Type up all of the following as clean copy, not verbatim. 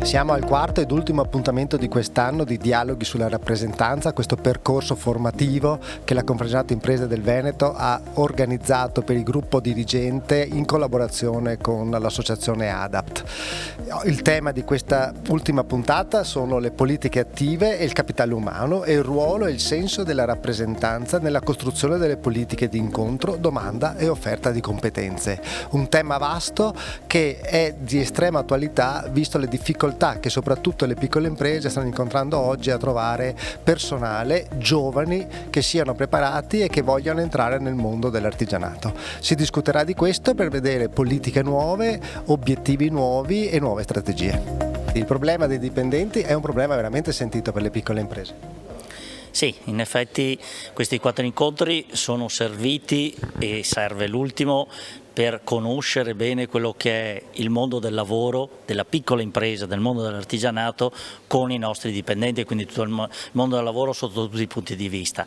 Siamo al quarto ed ultimo appuntamento di quest'anno di Dialoghi sulla rappresentanza, questo percorso formativo che la Confederazione Imprese del Veneto ha organizzato per il gruppo dirigente in collaborazione con l'associazione ADAPT. Il tema di questa ultima puntata sono le politiche attive e il capitale umano e il ruolo e il senso della rappresentanza nella costruzione delle politiche di incontro, domanda e offerta di competenze. Un tema vasto che è di estrema attualità visto le difficoltà che soprattutto le piccole imprese stanno incontrando oggi a trovare personale, giovani che siano preparati e che vogliano entrare nel mondo dell'artigianato. Si discuterà di questo per vedere politiche nuove, obiettivi nuovi e nuove strategie. Il problema dei dipendenti è un problema veramente sentito per le piccole imprese. Sì, in effetti questi 4 incontri sono serviti e serve l'ultimo per conoscere bene quello che è il mondo del lavoro, della piccola impresa, del mondo dell'artigianato con i nostri dipendenti e quindi tutto il mondo del lavoro sotto tutti i punti di vista.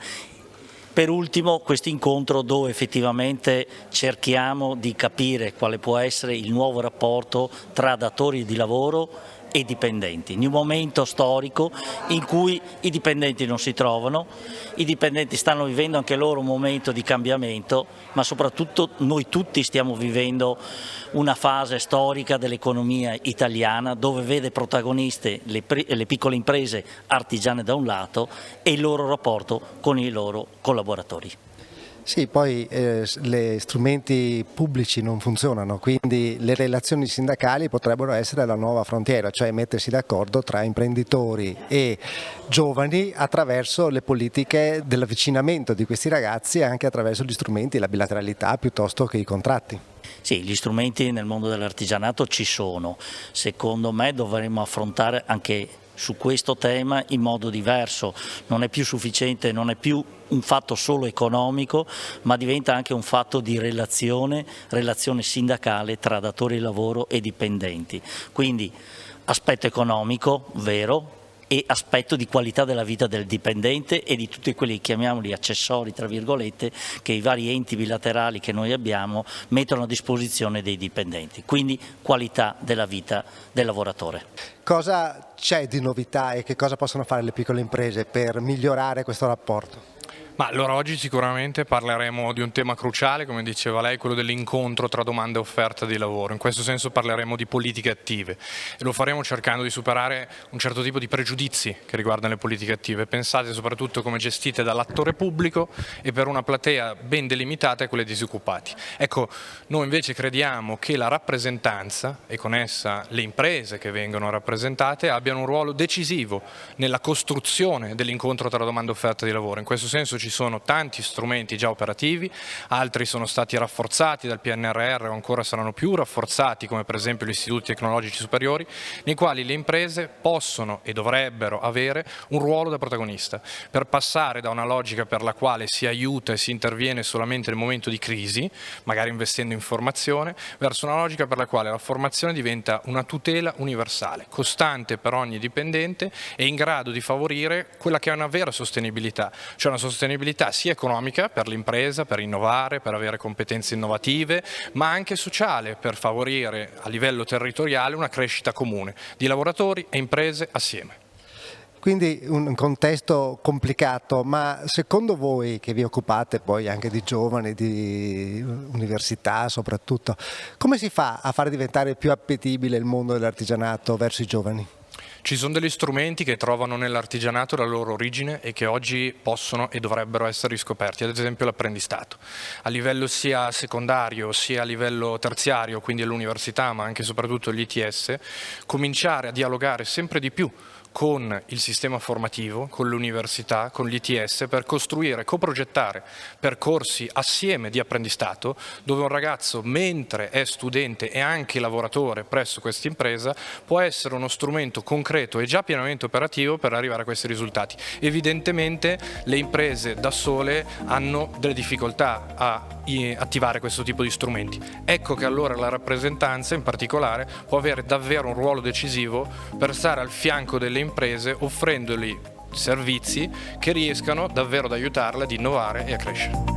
Per ultimo questo incontro dove effettivamente cerchiamo di capire quale può essere il nuovo rapporto tra datori di lavoro e dipendenti, in un momento storico in cui i dipendenti non si trovano, i dipendenti stanno vivendo anche loro un momento di cambiamento, ma soprattutto noi tutti stiamo vivendo una fase storica dell'economia italiana dove vede protagoniste le piccole imprese artigiane da un lato e il loro rapporto con i loro collaboratori. Sì, poi gli strumenti pubblici non funzionano, quindi le relazioni sindacali potrebbero essere la nuova frontiera, cioè mettersi d'accordo tra imprenditori e giovani attraverso le politiche dell'avvicinamento di questi ragazzi e anche attraverso gli strumenti, la bilateralità piuttosto che i contratti. Sì, gli strumenti nel mondo dell'artigianato ci sono, secondo me dovremmo affrontare anche su questo tema in modo diverso, non è più sufficiente, non è più un fatto solo economico, ma diventa anche un fatto di relazione sindacale tra datori di lavoro e dipendenti. Quindi aspetto economico, vero, e aspetto di qualità della vita del dipendente e di tutti quelli, chiamiamoli accessori tra virgolette, che i vari enti bilaterali che noi abbiamo mettono a disposizione dei dipendenti, quindi qualità della vita del lavoratore. Cosa c'è di novità e che cosa possono fare le piccole imprese per migliorare questo rapporto? Ma allora oggi sicuramente parleremo di un tema cruciale, come diceva lei, quello dell'incontro tra domanda e offerta di lavoro. In questo senso parleremo di politiche attive e lo faremo cercando di superare un certo tipo di pregiudizi che riguardano le politiche attive, pensate soprattutto come gestite dall'attore pubblico e per una platea ben delimitata e quelle disoccupati. Ecco, noi invece crediamo che la rappresentanza e con essa le imprese che vengono rappresentate abbiano un ruolo decisivo nella costruzione dell'incontro tra domanda e offerta di lavoro. In questo senso ci sono tanti strumenti già operativi, altri sono stati rafforzati dal PNRR o ancora saranno più rafforzati, come per esempio gli istituti tecnologici superiori, nei quali le imprese possono e dovrebbero avere un ruolo da protagonista, per passare da una logica per la quale si aiuta e si interviene solamente nel momento di crisi, magari investendo in formazione, verso una logica per la quale la formazione diventa una tutela universale, costante per ogni dipendente e in grado di favorire quella che è una vera sostenibilità, cioè una sostenibilità sia economica per l'impresa, per innovare, per avere competenze innovative, ma anche sociale, per favorire a livello territoriale una crescita comune di lavoratori e imprese assieme. Quindi un contesto complicato, ma secondo voi che vi occupate poi anche di giovani, di università soprattutto, come si fa a far diventare più appetibile il mondo dell'artigianato verso i giovani? Ci sono degli strumenti che trovano nell'artigianato la loro origine e che oggi possono e dovrebbero essere riscoperti, ad esempio l'apprendistato. A livello sia secondario sia a livello terziario, quindi all'università ma anche e soprattutto agli ITS, cominciare a dialogare sempre di più con il sistema formativo, con l'università, con gli ITS per costruire, coprogettare percorsi assieme di apprendistato dove un ragazzo mentre è studente e anche lavoratore presso questa impresa può essere uno strumento concreto e già pienamente operativo per arrivare a questi risultati. Evidentemente le imprese da sole hanno delle difficoltà a attivare questo tipo di strumenti. Ecco che allora la rappresentanza in particolare può avere davvero un ruolo decisivo per stare al fianco delle imprese offrendogli servizi che riescano davvero ad aiutarle ad innovare e a crescere.